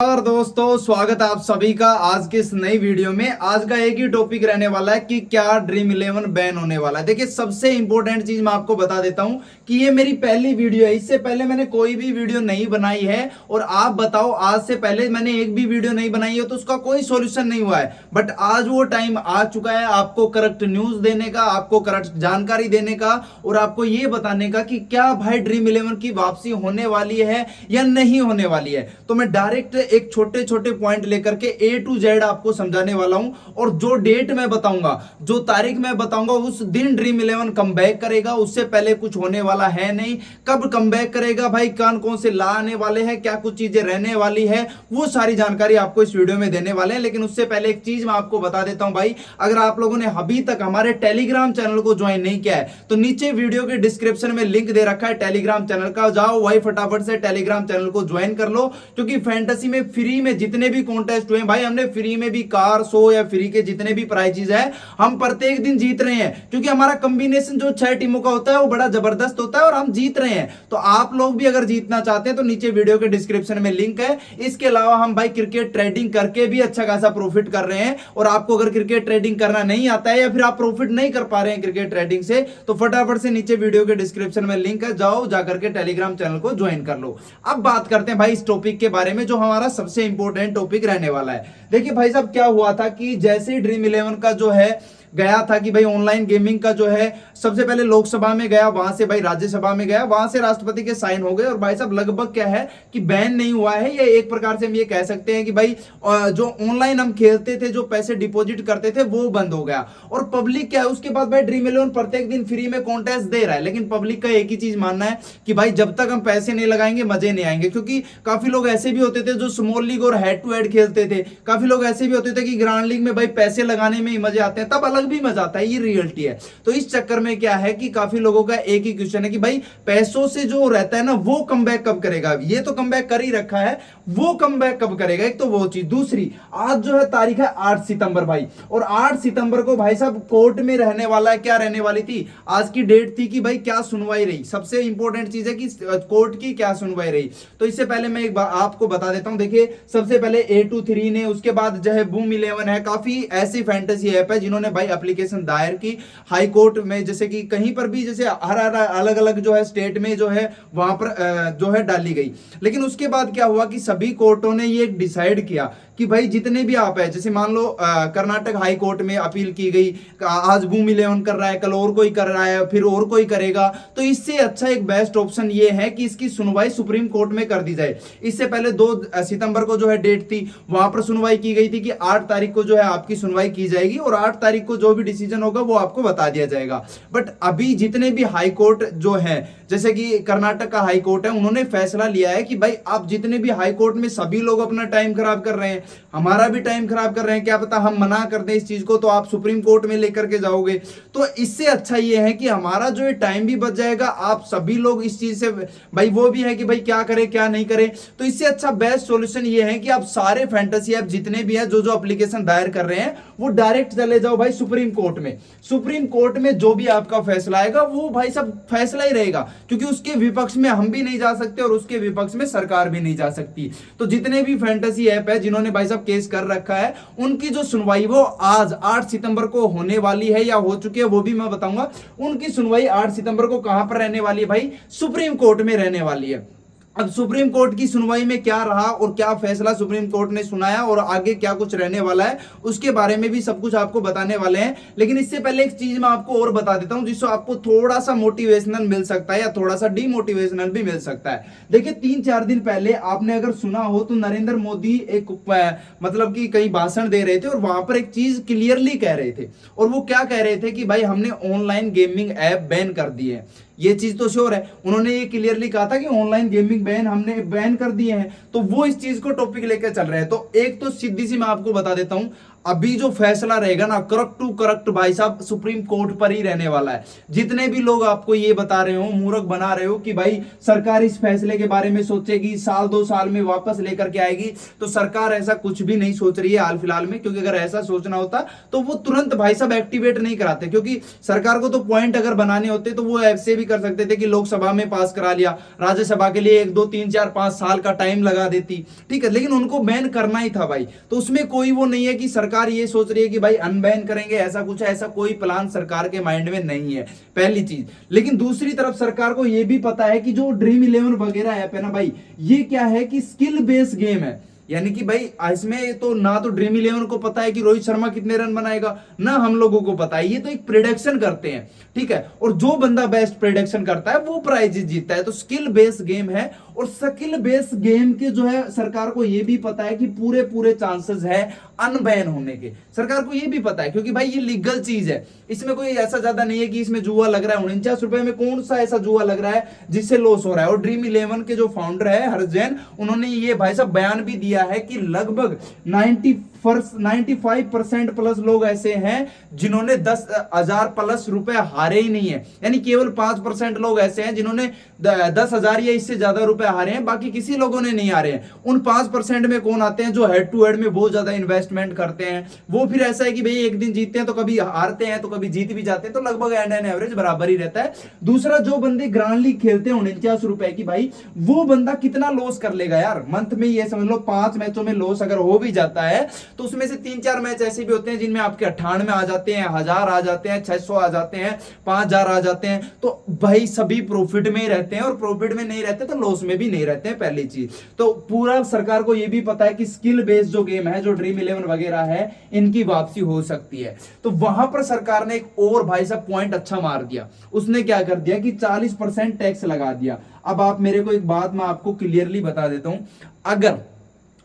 और दोस्तों स्वागत है आप सभी का आज के इस नई वीडियो में। आज का एक ही टॉपिक रहने वाला है कि क्या ड्रीम इलेवन बैन होने वाला है। देखिए सबसे इंपॉर्टेंट चीज मैं आपको बता देता हूं कि ये मेरी पहली वीडियो है, इससे पहले मैंने कोई भी वीडियो नहीं बनाई है। और आप बताओ आज से पहले मैंने एक भी वीडियो नहीं बनाई है तो उसका कोई सॉल्यूशन नहीं हुआ है। बट आज वो टाइम आ चुका है आपको करेक्ट न्यूज देने का, आपको करेक्ट जानकारी देने का और आपको ये बताने का कि क्या भाई ड्रीम इलेवन की वापसी होने वाली है या नहीं होने वाली है। तो मैं डायरेक्ट एक छोटे छोटे पॉइंट लेकर के ए टू जेड आपको समझाने वाला हूं। और जो डेट मैं बताऊंगा, जो तारीख मैं बताऊंगा, उस दिन ड्रीम इलेवन कमबैक करेगा। उससे पहले कुछ होने वाला है नहीं। कब कमबैक करेगा भाई, कौन से ला आने वाले हैं, क्या कुछ चीजें रहने वाली है, वो सारी जानकारी आपको इस वीडियो में देने वाले हैं। लेकिन उससे पहले एक चीज मैं आपको बता देता हूं भाई, अगर आप लोगों ने अभी तक हमारे टेलीग्राम चैनल को ज्वाइन नहीं किया है तो नीचे वीडियो के डिस्क्रिप्शन में लिंक दे रखा है टेलीग्राम चैनल का, जाओ वही फटाफट से टेलीग्राम चैनल को ज्वाइन कर लो। क्योंकि फैंटेसी में फ्री में जितने भी कॉन्टेस्ट हुए भाई, हमने फ्री में भी कार शो या फ्री के जितने भी प्राइजेस है हम प्रत्येक दिन जीत रहे हैं। क्योंकि हमारा कॉम्बिनेशन जो 6 टीमों का होता है वो बड़ा जबरदस्त होता है और हम जीत रहे हैं। तो आप लोग भी अगर जीतना चाहते हैं तो नीचे वीडियो के डिस्क्रिप्शन में लिंक है। इसके अलावा हम भाई क्रिकेट ट्रेडिंग करके भी अच्छा खासा प्रॉफिट कर रहे हैं। और आपको अगर क्रिकेट ट्रेडिंग करना नहीं आता है या फिर आप प्रॉफिट नहीं कर पा रहे हैं क्रिकेट ट्रेडिंग से, तो फटाफट से नीचे वीडियो के डिस्क्रिप्शन में लिंक है, जाओ जाकर के टेलीग्राम चैनल को ज्वाइन कर लो। अब बात करते हैं भाई इस टॉपिक के बारे में जो हमारा सबसे इंपॉर्टेंट टॉपिक रहने वाला है। देखिए भाई साहब क्या हुआ था कि जैसे ही ड्रीम इलेवन का जो है गया था कि भाई ऑनलाइन गेमिंग का जो है सबसे पहले लोकसभा में गया, वहां से भाई राज्यसभा में गया, वहां से राष्ट्रपति के साइन हो गए। और भाई साहब लगभग क्या है कि बैन नहीं हुआ है। ये एक प्रकार से हम ये कह सकते हैं कि भाई जो ऑनलाइन हम खेलते थे, जो पैसे डिपॉजिट करते थे वो बंद हो गया। और पब्लिक क्या है उसके बाद भाई ड्रीम इलेवन प्रत्येक दिन फ्री में कॉन्टेस्ट दे रहा है। लेकिन पब्लिक का एक ही चीज मानना है कि भाई जब तक हम पैसे नहीं लगाएंगे मजे नहीं आएंगे। क्योंकि काफी लोग ऐसे भी होते थे जो स्मॉल लीग और हेड टू हेड खेलते थे, काफी लोग ऐसे भी होते थे कि ग्रांड लीग में भाई पैसे लगाने में ही मजे आते हैं, तब अलग भी मजा आता है, रियलिटी है। तो इस चक्कर में क्या है कि काफी लोगों का एक ही क्वेश्चन है कि भाई पैसों से जो रहता है ना वो कमबैक कब करेगा। ये तो कमबैक कर ही रखा है, वो कमबैक कब करेगा, एक तो वो चीज। दूसरी आज जो है तारीख है 8 सितंबर भाई, और 8 सितंबर को भाई साहब कोर्ट में रहने वाला है। क्या रहने वाली थी आज की डेट थी कि भाई क्या सुनवाई रही। सबसे इंपॉर्टेंट चीज है कि कोर्ट की क्या सुनवाई रही। तो इससे पहले मैं एक बार आपको बता देता हूं। देखिए सबसे पहले A23 ने, उसके बाद जो है बूम 11 है, काफी ऐसी फैंटेसी ऐप है जिन्होंने भाई एप्लीकेशन दायर की हाई कोर्ट में, जैसे कि कहीं पर भी जैसे हर अलग अलग जो है स्टेट में जो है वहां पर जो है डाली गई। लेकिन उसके बाद क्या हुआ कि सभी कोर्टों ने ये डिसाइड किया कि भाई जितने भी आप है, जैसे मान लो कर्नाटक हाई कोर्ट में अपील की गई, आज बूम 11 कर रहा है, कल और कोई कर रहा है, फिर और कोई करेगा। तो इससे अच्छा एक बेस्ट ऑप्शन ये है कि इसकी सुनवाई सुप्रीम कोर्ट में कर दी जाए। इससे पहले 2 सितंबर को जो है डेट थी, वहां पर सुनवाई की गई थी कि 8 तारीख को जो है आपकी सुनवाई की जाएगी और 8 तारीख को जो भी डिसीजन होगा वो आपको बता दिया जाएगा। बट अभी जितने भी हाई कोर्ट जो है, जैसे कि कर्नाटक का हाई कोर्ट है, उन्होंने फैसला लिया है कि भाई आप जितने भी हाई कोर्ट में सभी लोग अपना टाइम खराब कर रहे हैं, हमारा भी टाइम खराब कर रहे हैं, क्या पता हम मना कर दें इस चीज को तो आप सुप्रीम कोर्ट में लेकर के जाओगे। तो इससे अच्छा ये है कि हमारा जो है टाइम भी बच जाएगा, आप सभी लोग इस चीज से भाई वो भी है कि भाई क्या करें क्या नहीं करें। तो इससे अच्छा बेस्ट सॉल्यूशन ये है कि आप सारे फैंटेसी ऐप जितने भी है जो एप्लीकेशन दायर कर रहे हैं वो डायरेक्ट चले जाओ भाई सुप्रीम कोर्ट में। सुप्रीम कोर्ट में जो भी आपका फैसला आएगा वो भाई सब फैसला ही रहेगा। क्योंकि उसके विपक्ष में हम भी नहीं जा सकते और उसके विपक्ष में सरकार भी नहीं जा सकती। तो जितने भी फैंटेसी ऐप है जिन्होंने भाई साहब केस कर रखा है, उनकी जो सुनवाई वो आज 8 सितंबर को होने वाली है या हो चुकी है वो भी मैं बताऊंगा। उनकी सुनवाई 8 सितंबर को कहां पर रहने वाली है भाई, सुप्रीम कोर्ट में रहने वाली है। अब सुप्रीम कोर्ट की सुनवाई में क्या रहा और क्या फैसला सुप्रीम कोर्ट ने सुनाया और आगे क्या कुछ रहने वाला है उसके बारे में भी सब कुछ आपको बताने वाले हैं। लेकिन इससे पहले एक चीज मैं आपको और बता देता हूं जिससे आपको थोड़ा सा मोटिवेशनल मिल सकता है या थोड़ा सा डिमोटिवेशनल भी मिल सकता है। देखिए 3-4 दिन पहले आपने अगर सुना हो तो नरेंद्र मोदी एक मतलब कि कहीं भाषण दे रहे थे और वहां पर एक चीज क्लियरली कह रहे थे। और वो क्या कह रहे थे कि भाई हमने ऑनलाइन गेमिंग ऐप बैन कर दी है। ये चीज तो श्योर है, उन्होंने ये क्लियरली कहा था कि ऑनलाइन गेमिंग बैन हमने बैन कर दिए हैं। तो वो इस चीज को टॉपिक लेकर चल रहे हैं। तो एक तो सीधी सी मैं आपको बता देता हूं, अभी जो फैसला रहेगा ना करेक्ट टू करेक्ट भाई साहब सुप्रीम कोर्ट पर ही रहने वाला है। जितने भी लोग आपको ये बता रहे हो, मूर्ख बना रहे हो कि भाई सरकार इस फैसले के बारे में सोचेगी, साल 2 साल में वापस लेकर के आएगी, तो सरकार ऐसा कुछ भी नहीं सोच रही है हाल फिलहाल में। क्योंकि अगर ऐसा सोचना होता तो वो तुरंत भाई साहब एक्टिवेट नहीं कराते, क्योंकि सरकार को तो पॉइंट अगर बनाने होते तो वो ऐसे भी कर सकते थे कि लोकसभा में पास करा लिया, राज्यसभा के लिए 1 2 3 4 5 साल का टाइम लगा देती, ठीक है। लेकिन उनको बैन करना ही था भाई, तो उसमें कोई वो नहीं है कि सरकार ये सोच रही है कि भाई अनबैन करेंगे, ऐसा कुछ है, ऐसा कोई प्लान सरकार के माइंड में नहीं है, पहली चीज। लेकिन दूसरी तरफ सरकार को ये भी पता है कि जो ड्रीम 11 वगैरह ऐप है ना भाई, ये क्या है कि स्किल बेस्ड गेम है। यानी कि भाई इसमें तो ना तो ड्रीम 11 को पता है कि रोहित शर्मा कितने रन बनाएगा, ना हम लोगों को पता है। ये तो एक प्रेडिक्शन करते हैं, ठीक है, और जो बंदा बेस्ट प्रेडिक्शन करता है वो प्राइज जीतता है। तो स्किल बेस्ड गेम है, और स्किल बेस्ड गेम के जो है सरकार को ये भी पता है कि पूरे पूरे चांसेस है अनबैन होने के। सरकार को ये भी पता है, क्योंकि भाई ये लीगल चीज है, इसमें कोई ऐसा ज्यादा नहीं है कि इसमें जुआ लग रहा है। 49 रुपए में कौन सा ऐसा जुआ लग रहा है जिससे लॉस हो रहा है। और ड्रीम 11 के जो फाउंडर है हर्ष जैन, उन्होंने ये भाई साहब बयान भी दिया है कि लगभग 95% प्लस लोग ऐसे हैं जिन्होंने 10,000 प्लस रुपए हारे ही नहीं है। यानी केवल 5% लोग ऐसे हैं जिन्होंने 10,000 या इससे ज्यादा रुपए हारे हैं, बाकी किसी लोगों ने नहीं हारे हैं। उन 5% में कौन आते हैं जो हेड टू हेड में बहुत ज्यादा इन्वेस्टमेंट करते हैं। वो फिर ऐसा है कि भाई एक दिन जीतते हैं तो कभी हारते हैं तो कभी जीत भी जाते हैं, तो लगभग एंड एंड एवरेज बराबर ही रहता है। दूसरा, जो बंदे ग्रांड लीग खेलते हैं 49 रुपए की, भाई वो बंदा कितना लॉस कर लेगा यार मंथ में। ये समझ लो 5 मैचों में लॉस अगर हो भी जाता है तो उसमें से 3-4 मैच ऐसे भी होते हैं जिनमें आपके 98 आ जाते हैं, 1000 आ जाते हैं, 600 आ जाते हैं, 5000 आ जाते हैं। तो भाई सभी प्रॉफिट में ही रहते हैं, और प्रॉफिट में नहीं रहते तो लॉस में भी नहीं रहते हैं, पहली चीज। तो पूरा सरकार को यह भी पता है कि स्किल बेस्ड जो गेम है, जो ड्रीम 11 वगैरह है, इनकी वापसी हो सकती है। तो वहां पर सरकार ने एक और भाई साहब पॉइंट अच्छा मार दिया। उसने क्या कर दिया कि 40% टैक्स लगा दिया। अब आप मेरे को एक बात मैं आपको क्लियरली बता देता हूं,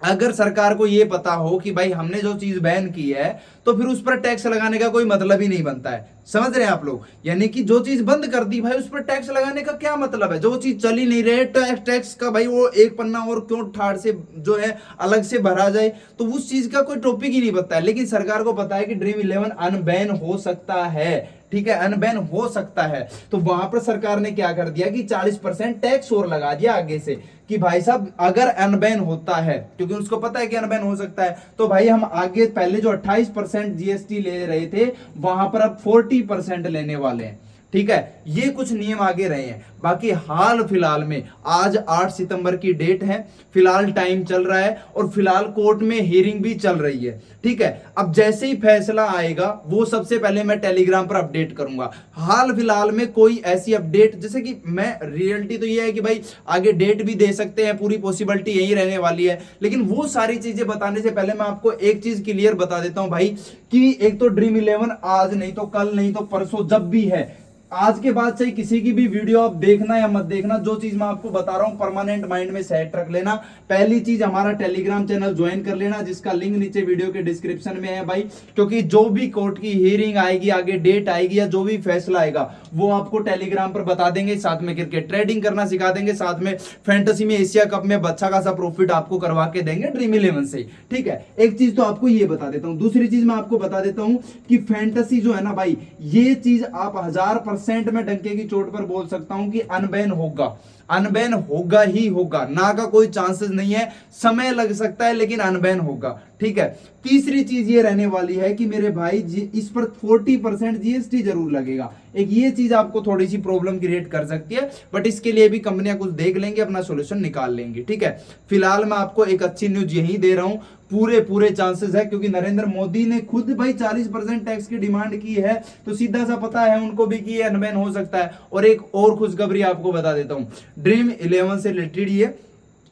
अगर सरकार को यह पता हो कि भाई हमने जो चीज बैन की है तो फिर उस पर टैक्स लगाने का कोई मतलब ही नहीं बनता है। समझ रहे हैं आप लोग? यानी कि जो चीज बंद कर दी भाई उस पर टैक्स लगाने का क्या मतलब है? जो चीज चल ही नहीं रहे टैक्स का भाई वो एक पन्ना और क्यों ठाड़ से जो है अलग से भरा जाए, तो उस चीज का कोई टॉपिक ही नहीं बनता है। लेकिन सरकार को पता है कि ड्रीम 11 अनबैन हो सकता है, ठीक है, अनबैन हो सकता है। तो वहां पर सरकार ने क्या कर दिया कि 40% टैक्स और लगा दिया आगे से, कि भाई साहब अगर अनबैन होता है, क्योंकि उसको पता है कि अनबैन हो सकता है, तो भाई हम आगे पहले जो 28% जीएसटी ले रहे थे वहां पर अब 40% लेने वाले हैं, ठीक है। ये कुछ नियम आगे रहे हैं। बाकी हाल फिलहाल में आज 8 सितंबर की डेट है, फिलहाल टाइम चल रहा है और फिलहाल कोर्ट में हियरिंग भी चल रही है, ठीक है। अब जैसे ही फैसला आएगा वो सबसे पहले मैं टेलीग्राम पर अपडेट करूंगा। हाल फिलहाल में कोई ऐसी अपडेट, जैसे कि मैं रियलिटी तो ये है कि भाई आगे डेट भी दे सकते हैं, पूरी पॉसिबिलिटी यही रहने वाली है, लेकिन वो सारी चीजें बताने से पहले मैं आपको एक चीज क्लियर बता देता हूं भाई, कि एक तो ड्रीम 11 आज नहीं तो कल नहीं तो परसों जब भी है, आज के बाद से किसी की भी वीडियो आप देखना या मत देखना, जो चीज मैं आपको बता रहा हूं परमानेंट माइंड में सेट रख लेना। पहली चीज हमारा टेलीग्राम चैनल ज्वाइन कर लेना, जिसका लिंक नीचे वीडियो के डिस्क्रिप्शन में है भाई। क्योंकि जो भी कोर्ट की हियरिंग आएगी, आगे डेट आएगी या जो भी फैसला आएगा वो आपको टेलीग्राम पर बता देंगे। साथ में क्रिकेट ट्रेडिंग करना सिखा देंगे, साथ में फैंटेसी में एशिया कप में अच्छा खासा प्रॉफिट आपको करवा के देंगे ड्रीम 11 से, ठीक है। एक चीज तो आपको ये बता देता हूं। दूसरी चीज मैं आपको बता देता हूं कि फैंटेसी जो है ना भाई, ये चीज आप 1000% में डंके की चोट पर बोल सकता हूं कि अनबैन होगा, अनबैन होगा ही होगा, ना का कोई चांसेस नहीं है। समय लग सकता है लेकिन अनबैन होगा, ठीक है। तीसरी चीज ये रहने वाली है कि मेरे भाई इस पर 40% जीएसटी जरूर लगेगा। एक ये चीज आपको थोड़ी सी प्रॉब्लम क्रिएट कर सकती है, बट इसके लिए भी कंपनियां कुछ देख लेंगे, अपना सॉल्यूशन निकाल लेंगी, ठीक है। फिलहाल मैं आपको एक अच्छी न्यूज यही दे रहा हूं, पूरे चांसेस है, क्योंकि नरेंद्र मोदी ने खुद भाई 40% टैक्स की डिमांड की है, तो सीधा सा पता है उनको भी कि ये अनबैन हो सकता है। और एक और खुशखबरी आपको बता देता हूं, ड्रीम 11 से रिलेटेड ये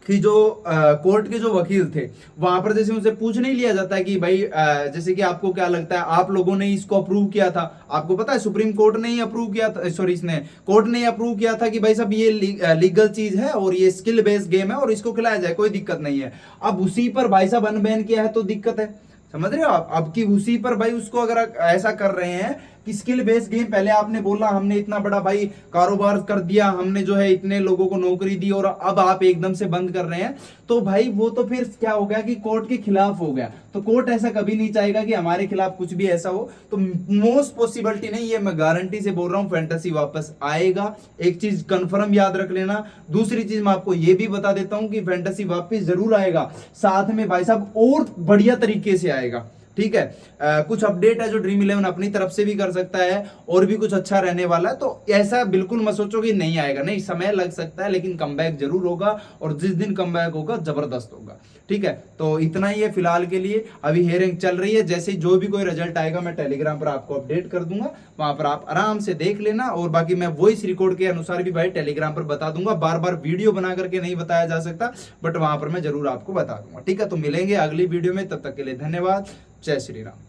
कि जो कोर्ट के जो वकील थे वहां पर जैसे उनसे पूछ नहीं लिया जाता है कि भाई जैसे कि आपको क्या लगता है, आप लोगों ने इसको अप्रूव किया था, आपको पता है सुप्रीम कोर्ट ने ही अप्रूव किया था, सॉरी इसने कोर्ट ने अप्रूव किया था कि भाई साहब ये लीगल चीज है और ये स्किल बेस्ड गेम है और इसको खिलाया जाए, कोई दिक्कत नहीं है। अब उसी पर भाई साहब अनबैन किया है तो दिक्कत है, समझ रहे हो आप? अब की उसी पर भाई उसको अगर ऐसा कर रहे हैं स्किल बेस्ड गेम। पहले आपने बोला हमने इतना बड़ा भाई कारोबार कर दिया, हमने जो है इतने लोगों को नौकरी दी और अब आप एकदम से बंद कर रहे हैं, तो भाई वो तो फिर क्या हो गया कि कोर्ट के खिलाफ हो गया। तो कोर्ट ऐसा कभी नहीं चाहेगा कि हमारे खिलाफ कुछ भी ऐसा हो। तो मोस्ट पॉसिबिलिटी नहीं, ये मैं गारंटी से बोल रहा हूं, फैंटेसी वापस आएगा। एक चीज कंफर्म याद रख लेना। दूसरी चीज मैं आपको ये भी बता देता हूं कि फैंटेसी वापस जरूर आएगा, साथ में भाई साहब और बढ़िया तरीके से आएगा। ठीक है, कुछ अपडेट है जो ड्रीम 11 अपनी तरफ से भी कर सकता है और भी कुछ अच्छा रहने वाला है। तो ऐसा बिल्कुल मत सोचो कि नहीं आएगा, नहीं, समय लग सकता है लेकिन कमबैक जरूर होगा, और जिस दिन कमबैक होगा जबरदस्त होगा। ठीक है, तो इतना ही है फिलहाल के लिए। अभी हेयरिंग चल रही है, जैसे जो भी कोई रिजल्ट आएगा मैं टेलीग्राम पर आपको अपडेट कर दूंगा, वहां पर आप आराम से देख लेना। और बाकी मैं वॉइस रिकॉर्ड के अनुसार भी भाई टेलीग्राम पर बता दूंगा, बार बार वीडियो बना करके नहीं बताया जा सकता, बट वहां पर मैं जरूर आपको बता दूंगा। ठीक है, तो मिलेंगे अगली वीडियो में, तब तक के लिए धन्यवाद। जय श्री राम।